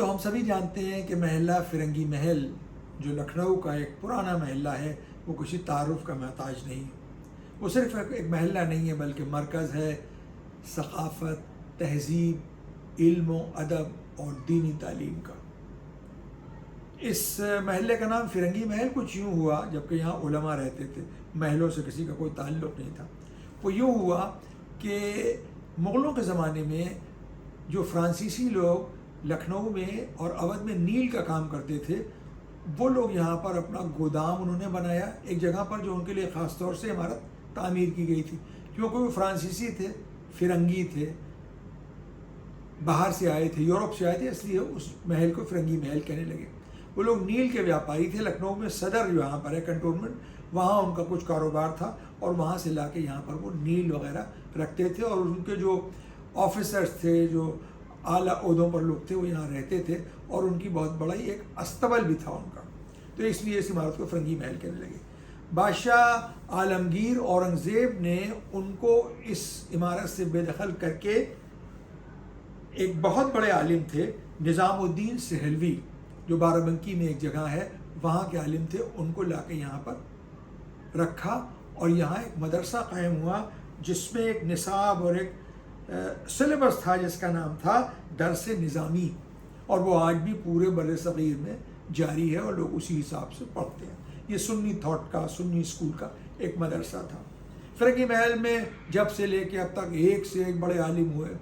تو ہم سبھی جانتے ہیں کہ محلہ فرنگی محل جو لکھنؤ کا ایک پرانا محلہ ہے وہ کسی تعارف کا محتاج نہیں، وہ صرف ایک محلہ نہیں ہے بلکہ مرکز ہے ثقافت، تہذیب، علم و ادب اور دینی تعلیم کا۔ اس محلے کا نام فرنگی محل کچھ یوں ہوا، جبکہ یہاں علماء رہتے تھے، محلوں سے کسی کا کوئی تعلق نہیں تھا۔ وہ یوں ہوا کہ مغلوں کے زمانے میں جو فرانسیسی لوگ لکھنؤ میں اور اودھ میں نیل کا کام کرتے تھے، وہ لوگ یہاں پر اپنا گودام انہوں نے بنایا ایک جگہ پر جو ان کے لیے خاص طور سے عمارت تعمیر کی گئی تھی، کیونکہ وہ فرانسیسی تھے، فرنگی تھے، باہر سے آئے تھے، یورپ سے آئے تھے، اس لیے اس محل کو فرنگی محل کہنے لگے۔ وہ لوگ نیل کے ویاپاری تھے، لکھنؤ میں صدر جو یہاں پر ہے کنٹونمنٹ، وہاں ان کا کچھ کاروبار تھا اور وہاں سے لا کے یہاں پر وہ نیل وغیرہ رکھتے تھے، اور ان کے جو آفیسرز تھے، جو اعلیٰ عہدوں پر لوگ تھے، وہ یہاں رہتے تھے، اور ان کی بہت بڑا ایک استبل بھی تھا ان کا، تو اس لیے اس عمارت کو فرنگی محل کہنے لگے۔ بادشاہ عالمگیر اورنگزیب نے ان کو اس عمارت سے بے دخل کر کے ایک بہت بڑے عالم تھے نظام الدین سہلوی، جو بارہ بنکی میں ایک جگہ ہے، وہاں کے عالم تھے، ان کو لا کے یہاں پر رکھا، اور یہاں ایک مدرسہ قائم ہوا جس میں ایک نصاب اور ایک سلیبس تھا جس کا نام تھا درس نظامی، اور وہ آج بھی پورے بر صغیر میں جاری ہے اور لوگ اسی حساب سے پڑھتے ہیں۔ یہ سنی تھاٹ کا، سنی اسکول کا ایک مدرسہ تھا۔ فرنگی محل میں جب سے لے کے اب تک ایک سے ایک بڑے عالم ہوئے،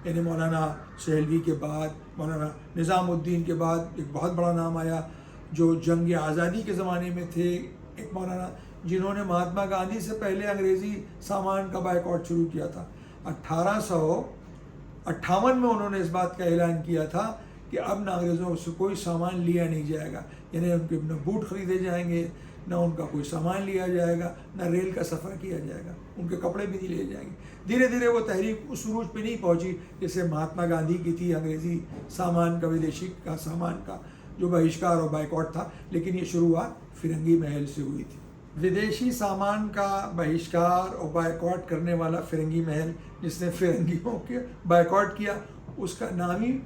یعنی مولانا سہلوی کے بعد، مولانا نظام الدین کے بعد ایک بہت بڑا نام آیا جو جنگ آزادی کے زمانے میں تھے، ایک مولانا جنہوں نے مہاتما گاندھی سے پہلے انگریزی سامان کا بائیکاٹ شروع کیا تھا۔ 1858 میں انہوں نے اس بات کا اعلان کیا تھا کہ اب نہ انگریزوں سے کوئی سامان لیا نہیں جائے گا، یعنی ان کے نہ بوٹ خریدے جائیں گے، نہ ان کا کوئی سامان لیا جائے گا، نہ ریل کا سفر کیا جائے گا، ان کے کپڑے بھی نہیں لیے جائیں گے۔ دھیرے دھیرے وہ تحریک اس عروج پہ نہیں پہنچی جیسے مہاتما گاندھی کی تھی، انگریزی سامان کا، ودیشی کا سامان کا جو بہشکار اور بائیکاٹ تھا، لیکن یہ شروعات فرنگی محل سے ہوئی تھی۔ ودیشی سامان کا بہشکار اور بائیکاٹ کرنے والا فرنگی محل، جس نے فرنگیوں کے بائیکاٹ کیا، اس کا نام ہی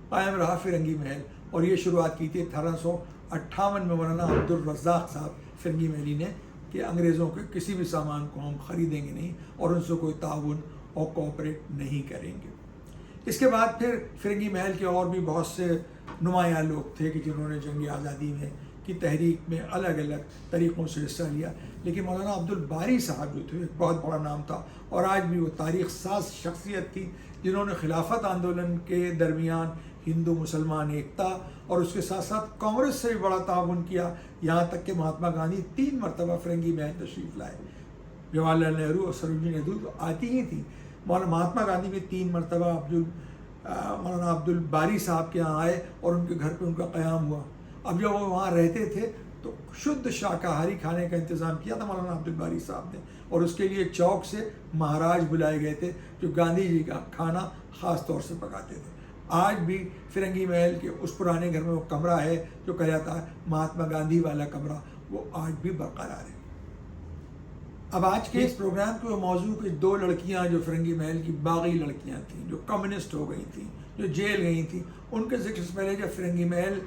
قائم رہا فرنگی محل، اور یہ شروعات کی تھی 1858 میں مولانا عبدالرزاق صاحب فرنگی محلی نے، کہ انگریزوں کے کسی بھی سامان کو ہم خریدیں گے نہیں اور ان سے کوئی تعاون اور کوآپریٹ نہیں کریں گے۔ اس کے بعد پھر فرنگی محل کے اور بھی بہت سے نمایاں لوگ تھے کہ جنہوں نے جنگ آزادی میں کی تحریک میں الگ الگ طریقوں سے حصہ لیا، لیکن مولانا عبدالباری صاحب جو تھے ایک بہت بڑا نام تھا، اور آج بھی وہ تاریخ ساز شخصیت تھی، جنہوں نے خلافت آندولن کے درمیان ہندو مسلمان ایکتا اور اس کے ساتھ ساتھ کانگریس سے بھی بڑا تعاون کیا، یہاں تک کہ مہاتما گاندھی 3 مرتبہ فرنگی محل تشریف لائے۔ جواہر لال نہرو اور سروجنی نہرو تو آتی ہی تھیں، مولانا مہاتما گاندھی بھی 3 مرتبہ مولانا عبدالباری صاحب کے یہاں آئے اور ان کے گھر پہ ان کا قیام ہوا۔ اب جب وہ وہاں رہتے تھے تو شدھ شاکاہاری کھانے کا انتظام کیا تھا مولانا عبدالباری صاحب نے، اور اس کے لیے چوک سے مہاراج بلائے گئے تھے جو گاندھی جی کا کھانا خاص طور سے پکاتے تھے۔ آج بھی فرنگی محل کے اس پرانے گھر میں وہ کمرہ ہے جو کہا جاتا ہے مہاتما گاندھی والا کمرہ، وہ آج بھی برقرار ہے۔ اب آج کے اس پروگرام کے موضوع کی 2 لڑکیاں جو فرنگی محل کی باغی لڑکیاں تھیں، جو کمیونسٹ ہو گئی تھیں، جو جیل گئی تھیں، ان کے ذکر سے پہلے جب فرنگی محل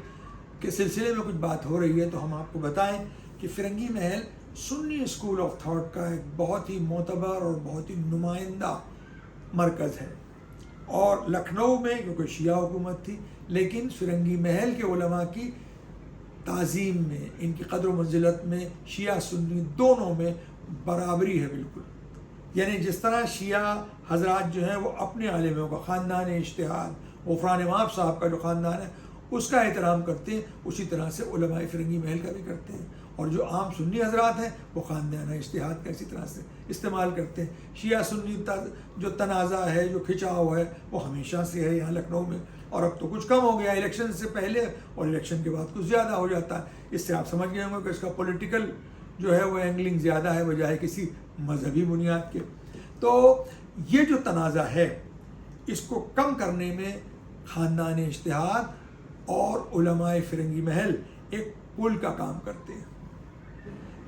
کے سلسلے میں کچھ بات ہو رہی ہے تو ہم آپ کو بتائیں کہ فرنگی محل سنی اسکول آف تھاٹ کا ایک بہت ہی معتبر اور بہت ہی نمائندہ مرکز ہے، اور لکھنؤ میں کیونکہ شیعہ حکومت تھی، لیکن فرنگی محل کے علماء کی تعظیم میں، ان کی قدر و منزلت میں شیعہ سنی دونوں میں برابری ہے بالکل۔ یعنی جس طرح شیعہ حضرات جو ہیں وہ اپنے عالموں کا خاندان اجتہاد، غفران امام صاحب کا جو خاندان ہے اس کا احترام کرتے ہیں، اسی طرح سے علماء فرنگی محل کا بھی کرتے ہیں، اور جو عام سنی حضرات ہیں وہ خاندان اجتہاد کا اسی طرح سے استعمال کرتے ہیں۔ شیعہ سنی جو تنازع ہے، جو کھچاؤ ہے، وہ ہمیشہ سے ہے یہاں لکھنؤ میں، اور اب تو کچھ کم ہو گیا، الیکشن سے پہلے اور الیکشن کے بعد کچھ زیادہ ہو جاتا ہے۔ اس سے آپ سمجھ گئے ہوں گے کہ اس کا پولیٹیکل جو ہے وہ اینگلنگ زیادہ ہے بجائے کسی مذہبی بنیاد کے۔ تو یہ جو تنازع ہے اس کو کم کرنے میں خاندان اجتہاد اور علماء فرنگی محل ایک پل کا کام کرتے ہیں۔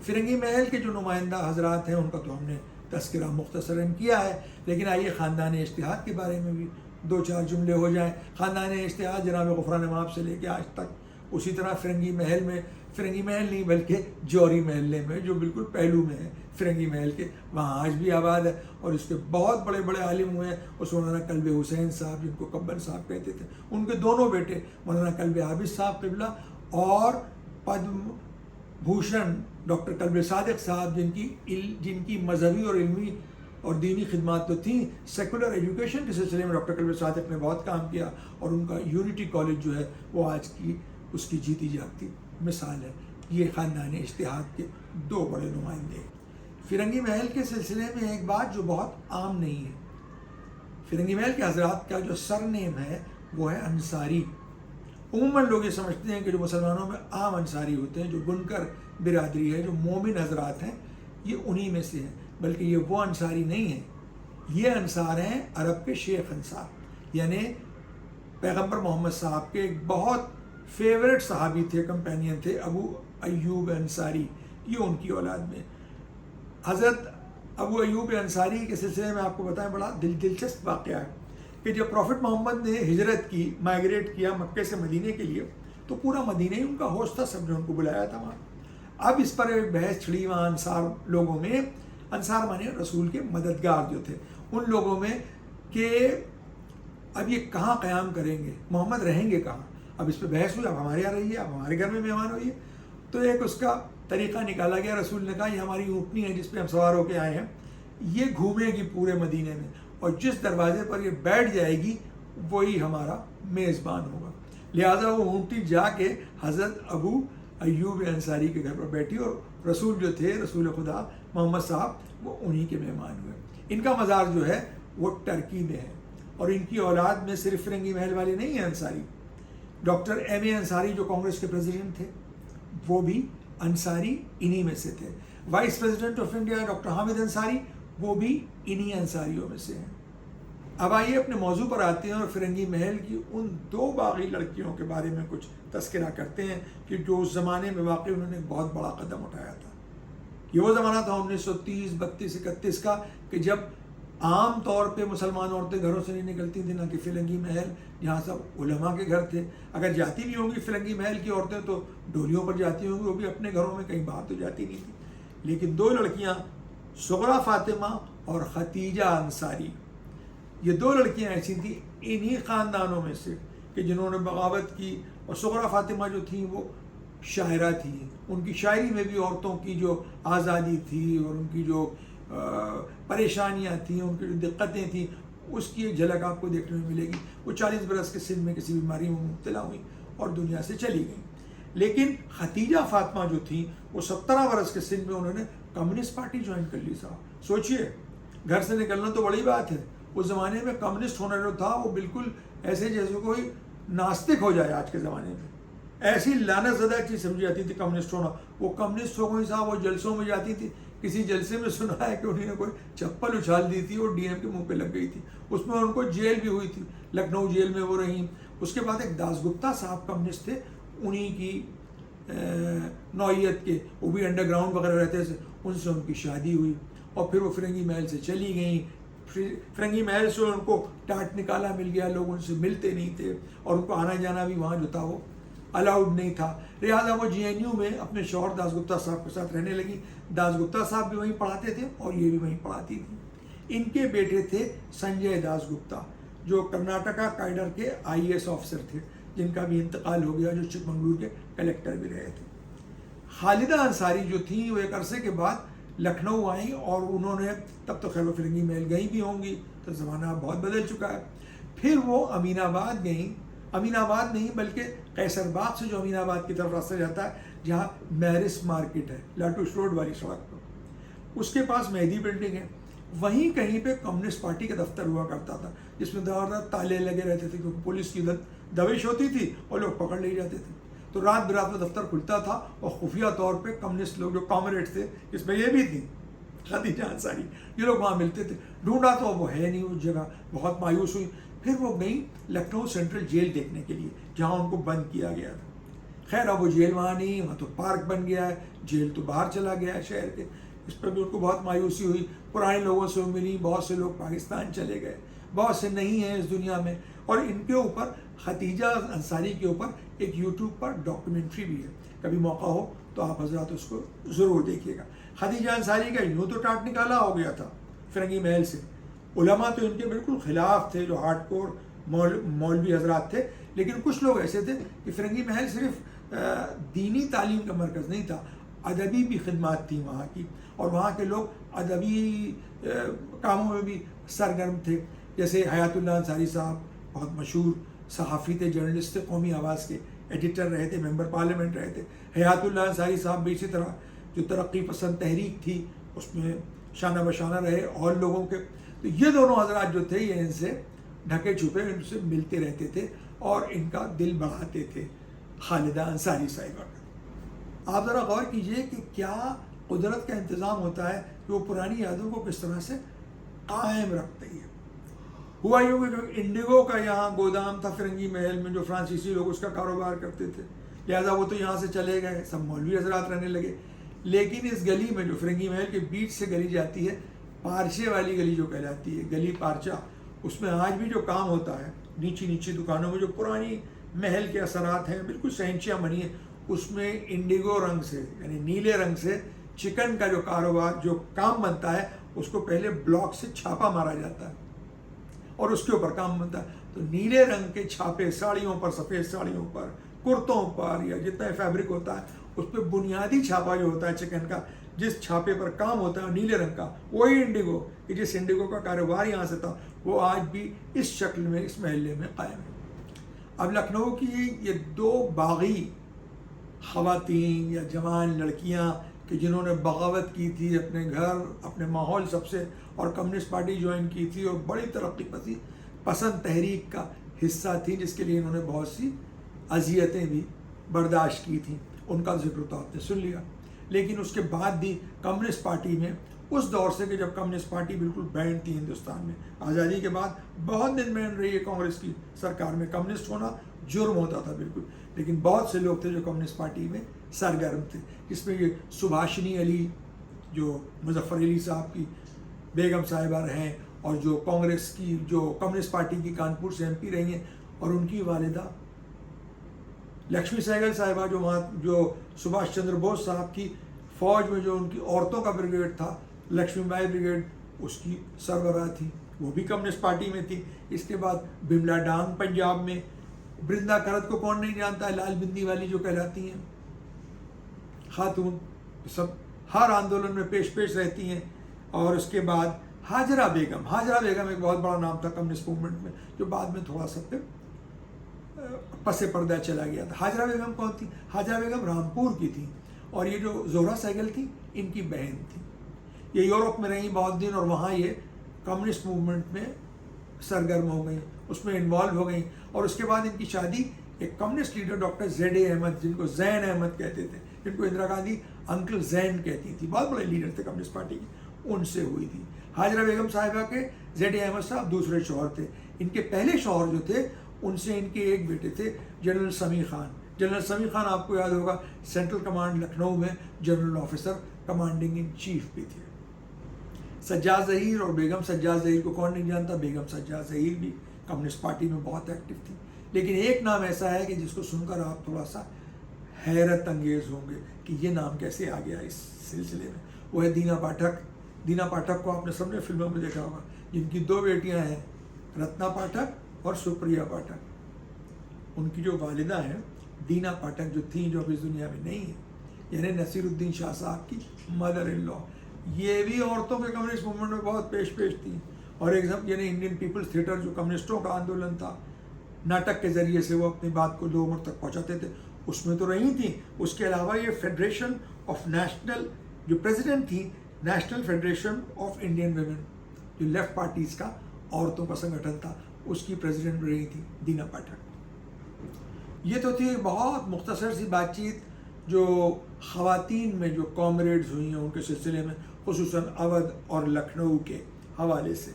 فرنگی محل کے جو نمائندہ حضرات ہیں ان کا تو ہم نے تذکرہ مختصراً کیا ہے، لیکن آئیے خاندان اجتہاد کے بارے میں بھی دو چار جملے ہو جائیں. خاندان اشتہاد جناب غفران مآب سے لے کے آج تک. اسی طرح فرنگی محل میں، فرنگی محل نہیں بلکہ جوہری محلے میں جو بالکل پہلو میں ہے فرنگی محل کے، وہاں آج بھی آباد ہے. اور اس کے بہت بڑے بڑے عالم ہوئے ہیں. اس مولانا کلب حسین صاحب جن کو کبن صاحب کہتے تھے، ان کے دونوں بیٹے مولانا کلب عابد صاحب قبلہ اور پدم بھوشن ڈاکٹر کلب صادق صاحب جن کی مذہبی اور علمی اور دینی خدمات تو تھیں، سیکولر ایجوکیشن کے سلسلے میں ڈاکٹر کلب صادق نے بہت کام کیا. اور ان کا یونٹی کالج جو ہے وہ آج کی اس کی جیتی جاگتی مثال ہے. یہ خاندان اشتہاد کے دو بڑے نمائندے. فرنگی محل کے سلسلے میں ایک بات جو بہت عام نہیں ہے، فرنگی محل کے حضرات کا جو سر نیم ہے وہ ہے انصاری. عموماً لوگ یہ سمجھتے ہیں کہ جو مسلمانوں میں عام انصاری ہوتے ہیں، جو بنکر برادری ہے، جو مومن حضرات ہیں، یہ انہی میں سے ہیں. بلکہ یہ وہ انصاری نہیں ہیں، یہ انصار ہیں عرب کے شیخ انصار. یعنی پیغمبر محمد صاحب کے ایک بہت فیورٹ صحابی تھے، کمپینین تھے، ابو ایوب انصاری. یہ ان کی اولاد میں. حضرت ابو ایوب انصاری کے سلسلے میں آپ کو بتائیں بڑا دلچسپ واقعہ ہے کہ جب پروفٹ محمد نے ہجرت کی، مائگریٹ کیا مکے سے مدینے کے لیے، تو پورا مدینہ ہی ان کا ہوش تھا، سب نے ان کو بلایا تھا وہاں. اب اس پر ایک بحث چھڑی وہاں انصار لوگوں میں، انصار مانے رسول کے مددگار جو تھے ان لوگوں میں، کہ اب یہ کہاں قیام کریں گے، محمد رہیں گے کہاں. اب اس پہ بحث ہوئی، اب ہمارے یہاں رہیے، اب ہمارے گھر میں مہمان ہوئیے. تو ایک اس کا طریقہ نکالا گیا. رسول نے کہا یہ ہماری اونٹنی ہے جس پہ ہم سوار ہو کے آئے ہیں، یہ گھومے گی پورے مدینے میں، اور جس دروازے پر یہ بیٹھ جائے گی وہی ہمارا میزبان ہوگا. لہٰذا وہ اونٹی جا کے حضرت ابو ایوب انصاری کے گھر پر بیٹھی، اور رسول جو تھے، رسول خدا محمد صاحب، وہ انہی کے مہمان ہوئے. ان کا مزار جو ہے وہ ٹرکی میں ہے. اور ان کی اولاد میں صرف فرنگی محل والے نہیں ہیں انصاری. ڈاکٹر ایم اے انصاری جو کانگریس کے پریزیڈنٹ تھے وہ بھی انصاری انہی میں سے تھے. Vice president of India doctor Hamid Ansari وہ بھی انہی انصاریوں میں سے ہیں. اب آئیے اپنے موضوع پر آتے ہیں اور فرنگی محل کی ان دو باغی لڑکیوں کے بارے میں کچھ تذکرہ کرتے ہیں کہ جو اس زمانے میں واقعی انہوں نے ایک بہت بڑا قدم اٹھایا تھا. یہ وہ زمانہ تھا 1930 32 31 کا کہ جب عام طور پہ مسلمان عورتیں گھروں سے نہیں نکلتی تھیں، نہ کہ فرنگی محل جہاں سب علماء کے گھر تھے. اگر جاتی بھی ہوں گی فرنگی محل کی عورتیں تو ڈولیوں پر جاتی ہوں گی، وہ بھی اپنے گھروں میں، کہیں باہر تو جاتی نہیں تھی. لیکن دو لڑکیاں صغرا فاطمہ اور ختیجہ انصاری، یہ دو لڑکیاں ایسی تھیں انہی خاندانوں میں سے کہ جنہوں نے بغاوت کی. اور صغرا فاطمہ جو تھیں وہ شاعرہ تھیں. ان کی شاعری میں بھی عورتوں کی جو آزادی تھی اور ان کی جو پریشانیاں تھیں، ان کی جو دقتیں تھیں، اس کی ایک جھلک آپ کو دیکھنے میں ملے گی. وہ 40 برس کے سن میں کسی بیماری میں مبتلا ہوئیں اور دنیا سے چلی گئیں. لیکن ختیجہ فاطمہ جو تھیں وہ 17 برس کے سن میں انہوں نے کمیونسٹ پارٹی جوائن کر لی. صاحب سوچئے، گھر سے نکلنا تو بڑی بات ہے. اس زمانے میں کمیونسٹ ہونا جو تھا وہ بالکل ایسے جیسے کوئی ناستک ہو جائے آج کے زمانے میں. ایسی لعنت زدہ چیز سمجھی جاتی تھی کمیونسٹ ہونا. وہ کمیونسٹ ہو گئی صاحب، وہ جلسوں میں جاتی تھی. کسی جلسے میں سنا ہے کہ انہوں نے کوئی چپل اچھال دی تھی اور ڈی ایم کے منہ پہ لگ گئی تھی. اس میں ان کو جیل بھی ہوئی تھی، لکھنؤ جیل میں وہ رہیں. اس کے بعد ایک داس گپتا صاحب کمیونسٹ تھے، انہی کی نوعیت کے، وہ بھی انڈر گراؤنڈ وغیرہ رہتے تھے. ان سے ان کی شادی ہوئی اور پھر وہ فرنگی محل سے چلی گئیں. فرنگی محل سے ان کو ٹاٹ نکالا مل گیا، لوگ ان سے ملتے نہیں تھے اور ان کو آنا جانا بھی وہاں جو تھا وہ الاؤڈ نہیں تھا. لہٰذا وہ جے این یو میں اپنے شوہر داس گپتا صاحب کے ساتھ رہنے لگی. داس گپتا صاحب بھی وہیں پڑھاتے تھے اور یہ بھی وہیں پڑھاتی تھی. ان کے بیٹے تھے سنجے داس گپتا جو کرناٹکا کیڈر کے IAS آفیسر تھے، جن کا بھی انتقال ہو گیا، جو چکمنگلور کے کلیکٹر بھی رہے تھے. خالدہ انصاری جو تھیں وہ ایک عرصے کے بعد لکھنؤ آئیں اور انہوں نے، تب تو خیر وہ فرنگی محل گئی بھی ہوں گی تو زمانہ بہت بدل چکا ہے. پھر وہ امین آباد گئیں. امین آباد نہیں بلکہ قیصر باغ سے جو امین آباد کی طرف راستہ جاتا ہے، جہاں میرس مارکیٹ ہے، لاٹوش روڈ والی سڑک پر، اس کے پاس مہدی بلڈنگ ہے. وہیں کہیں پہ کمیونسٹ پارٹی کا دفتر ہوا کرتا تھا، جس میں دور تالے لگے رہتے تھے کیونکہ پولیس کی دوش ہوتی تھی اور لوگ پکڑ لے جاتے تھے. تو رات برات میں دفتر کھلتا تھا اور خفیہ طور پہ کمیونسٹ لوگ جو کامریڈ تھے، جس میں یہ بھی تھی ختیجہ انصاری، یہ لوگ وہاں ملتے تھے. ڈھونڈا تو وہ ہے نہیں اس جگہ، بہت مایوس ہوئی. پھر وہ گئیں لکھنؤ سینٹرل جیل دیکھنے کے لیے جہاں ان کو بند کیا گیا تھا. خیر اب وہ جیل وہاں نہیں، وہاں تو پارک بن گیا ہے، جیل تو باہر چلا گیا ہے شہر کے. اس پر بھی ان کو بہت مایوسی ہوئی. پرانے لوگوں سے ملی، بہت سے لوگ پاکستان چلے گئے. بہت سے نہیں ہیں اس دنیا میں. اور ان کے اوپر ختیجہ انصاری کے اوپر ایک یوٹیوب پر ڈاکیومنٹری بھی ہے, کبھی موقع ہو تو آپ حضرات اس کو ضرور دیکھیے گا. ختیجہ انصاری کا یوں تو ٹاٹ نکالا ہو گیا تھا فرنگی محل سے, علماء تو ان کے بالکل خلاف تھے جو ہارڈ کور مولوی حضرات تھے, لیکن کچھ لوگ ایسے تھے کہ فرنگی محل صرف دینی تعلیم کا مرکز نہیں تھا, ادبی بھی خدمات تھیں وہاں کی, اور وہاں کے لوگ ادبی کاموں میں بھی سرگرم تھے. جیسے حیات اللہ انصاری صاحب بہت مشہور صحافی تھے, جرنلسٹ تھے, قومی آواز کے ایڈیٹر رہے تھے, ممبر پارلیمنٹ رہے تھے. حیات اللہ انصاری صاحب بھی اسی طرح جو ترقی پسند تحریک تھی اس میں شانہ بشانہ رہے اور لوگوں کے. تو یہ دونوں حضرات جو تھے یہ ان سے ڈھکے چھپے ان سے ملتے رہتے تھے اور ان کا دل بڑھاتے تھے خالدہ انصاری صاحبہ کا. آپ ذرا غور کیجئے کہ کیا قدرت کا انتظام ہوتا ہے کہ وہ پرانی یادوں کو کس طرح سے قائم رکھتی ہے. ہوا یوں کہ جو انڈیگو کا یہاں گودام تھا فرنگی محل میں, جو فرانسیسی لوگ اس کا کاروبار کرتے تھے, لہٰذا وہ تو یہاں سے چلے گئے, سب مولوی حضرات رہنے لگے. لیکن اس گلی میں جو فرنگی محل کے بیچ سے گلی جاتی ہے, پارچے والی گلی جو کہلاتی ہے, گلی پارچا, اس میں آج بھی جو کام ہوتا ہے نیچی نیچی دکانوں میں جو پرانی محل کے اثرات ہیں بالکل سینچیاں بنی ہیں, اس میں انڈیگو رنگ سے یعنی نیلے رنگ سے چکن کا جو کاروبار جو کام بنتا ہے اس کو پہلے بلاک سے چھاپا مارا جاتا ہے اور اس کے اوپر کام بنتا ہے. تو نیلے رنگ کے چھاپے ساڑیوں پر, سفید ساڑیوں پر, کرتوں پر یا جتنا فیبرک ہوتا ہے اس پہ بنیادی چھاپا جو ہوتا ہے چکن کا, جس چھاپے پر کام ہوتا ہے نیلے رنگ کا, وہی انڈیگو, کہ جس انڈیگو کا کاروبار یہاں سے تھا وہ آج بھی اس شکل میں اس محلے میں قائم ہے. اب لکھنؤ کی یہ دو باغی خواتین یا جوان لڑکیاں کہ جنہوں نے بغاوت کی تھی اپنے گھر اپنے ماحول سب سے, اور کمیونسٹ پارٹی جوائن کی تھی اور بڑی ترقی پسند تحریک کا حصہ تھی جس کے لیے انہوں نے بہت سی اذیتیں بھی برداشت کی تھیں, ان کا ذکر تو آپ نے سن لیا. لیکن اس کے بعد بھی کمیونسٹ پارٹی میں اس دور سے کہ جب کمیونسٹ پارٹی بالکل بینڈ تھی ہندوستان میں, آزادی کے بعد بہت دن بینڈ رہی ہے کانگریس کی سرکار میں, کمیونسٹ ہونا جرم ہوتا تھا بالکل, لیکن بہت سے لوگ تھے جو کمیونسٹ پارٹی میں سرگرم تھے, جس میں یہ سبھاشنی علی جو مظفر علی صاحب کی بیگم صاحبہ رہیں اور جو کانگریس کی جو کمیونسٹ پارٹی کی کانپور سے MP رہی ہیں, اور ان کی والدہ لکشمی سہگل صاحبہ جو وہاں جو سبھاش چندر بوس صاحب کی فوج میں جو ان کی عورتوں کا بریگیڈ تھا لکشمی بائی بریگیڈ, اس کی سربراہ تھی, وہ بھی کمیونسٹ پارٹی میں تھی. اس کے بعد بملا ڈانگ پنجاب میں, برندا کرت کو کون نہیں جانتا ہے, لال بندی والی جو کہلاتی ہیں خاتون, سب ہر آندولن میں پیش رہتی ہیں. اور اس کے بعد ہاجرہ بیگم ایک بہت بڑا نام تھا کمیونسٹ موومنٹ میں جو بعد میں تھوڑا سا پھر پس پردہ چلا گیا تھا. ہاجرہ بیگم کون تھی؟ ہاجرہ بیگم رامپور کی تھی, اور یہ جو زہرہ سہگل تھی ان کی بہن تھی. یہ یورپ میں رہیں بہت دن اور وہاں یہ کمیونسٹ موومنٹ میں سرگرم ہو گئیں, اس میں انوالو ہو گئیں. اور اس کے بعد ان کی شادی ایک communist leader doctor ZA Ahmad, جن کو زین احمد کہتے تھے, جن کو اندرا گاندھی انکل زین کہتی تھی, بہت بڑے لیڈر تھے کمیونسٹ پارٹی کے, ان سے ہوئی تھی. ہاجرہ بیگم صاحبہ کے ZA احمد صاحب دوسرے شوہر تھے. ان کے پہلے شوہر جو تھے ان سے ان کے ایک بیٹے تھے جنرل سمیع خان. جنرل سمیع خان آپ کو یاد ہوگا سینٹرل کمانڈ لکھنؤ میں general officer commanding in chief بھی تھے. سجاد ظہیر اور بیگم سجاد ظہیر کو کون نہیں جانتا, بیگم سجاد ظہیر بھی کمیونسٹ پارٹی میں بہت ایکٹیو تھی. لیکن ایک نام ایسا ہے کہ جس کو سن کر آپ تھوڑا سا حیرت انگیز ہوں گے کہ یہ نام کیسے آ گیا اس سلسلے میں, وہ ہے دینا پاٹھک. دینا پاٹھک کو آپ نے سب نے فلموں میں دیکھا ہوگا, جن کی دو بیٹیاں ہیں رتنا پاٹھک اور سپریا پاٹھک. ان کی جو والدہ ہیں دینا پاٹھک جو تھیں, جو اب اس دنیا میں نہیں ہیں, یعنی نصیر الدین شاہ صاحب کی مدر ان لا, یہ بھی عورتوں کے کمیونسٹ موومنٹ میں بہت پیش تھیں. اور ایک یعنی انڈین پیپلز تھیٹر جو کمیونسٹوں کا آندولن تھا, ناٹک کے ذریعے سے وہ اپنی بات کو لوگوں تک پہنچاتے تھے, اس میں تو رہی تھیں. اس کے علاوہ یہ فیڈریشن آف نیشنل جو پریزیڈنٹ تھی, national federation of Indian women جو لیفٹ پارٹیز کا عورتوں کا سنگٹھن تھا, اس کی پریزیڈنٹ رہی تھی دینا پاٹھک. یہ تو تھی بہت مختصر سی بات چیت جو خواتین میں جو کامریڈز ہوئی ہیں ان کے سلسلے میں, خصوصاً اودھ اور لکھنؤ کے حوالے سے.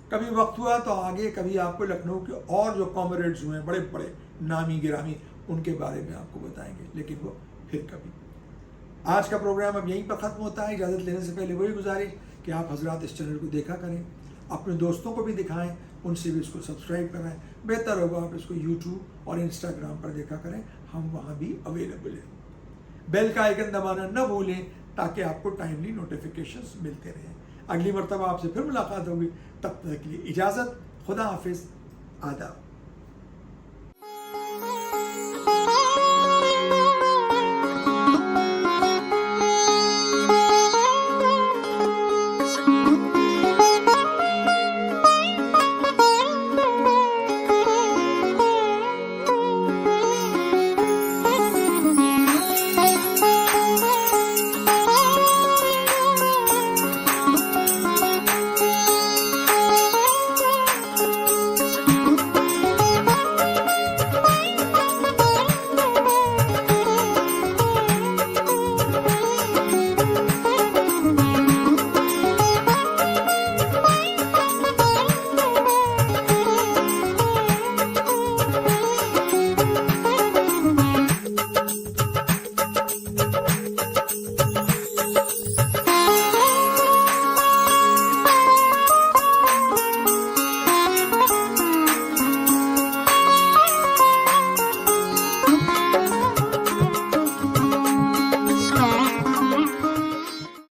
کبھی وقت ہوا تو آگے کبھی آپ کو لکھنؤ کے اور جو کامریڈز ہوئے ہیں بڑے بڑے نامی گرامی, ان کے بارے میں آپ کو بتائیں گے, لیکن وہ پھر کبھی. آج کا پروگرام اب یہیں پر ختم ہوتا ہے. اجازت لینے سے پہلے وہی گزارش کہ آپ حضرات اس چینل کو دیکھا کریں, اپنے دوستوں کو بھی دکھائیں ان سے بھی اس کو سبسکرائب کرائیں. بہتر ہوگا آپ اس کو یوٹیوب اور انسٹاگرام پر دیکھا کریں, ہم وہاں بھی اویلیبل ہیں. بیل کا آئیکن دبانا نہ بھولیں تاکہ آپ کو ٹائملی نوٹیفیکیشنز ملتے رہیں. اگلی مرتبہ آپ سے پھر ملاقات ہوگی, تب تک کے لیے اجازت, خدا حافظ, آداب.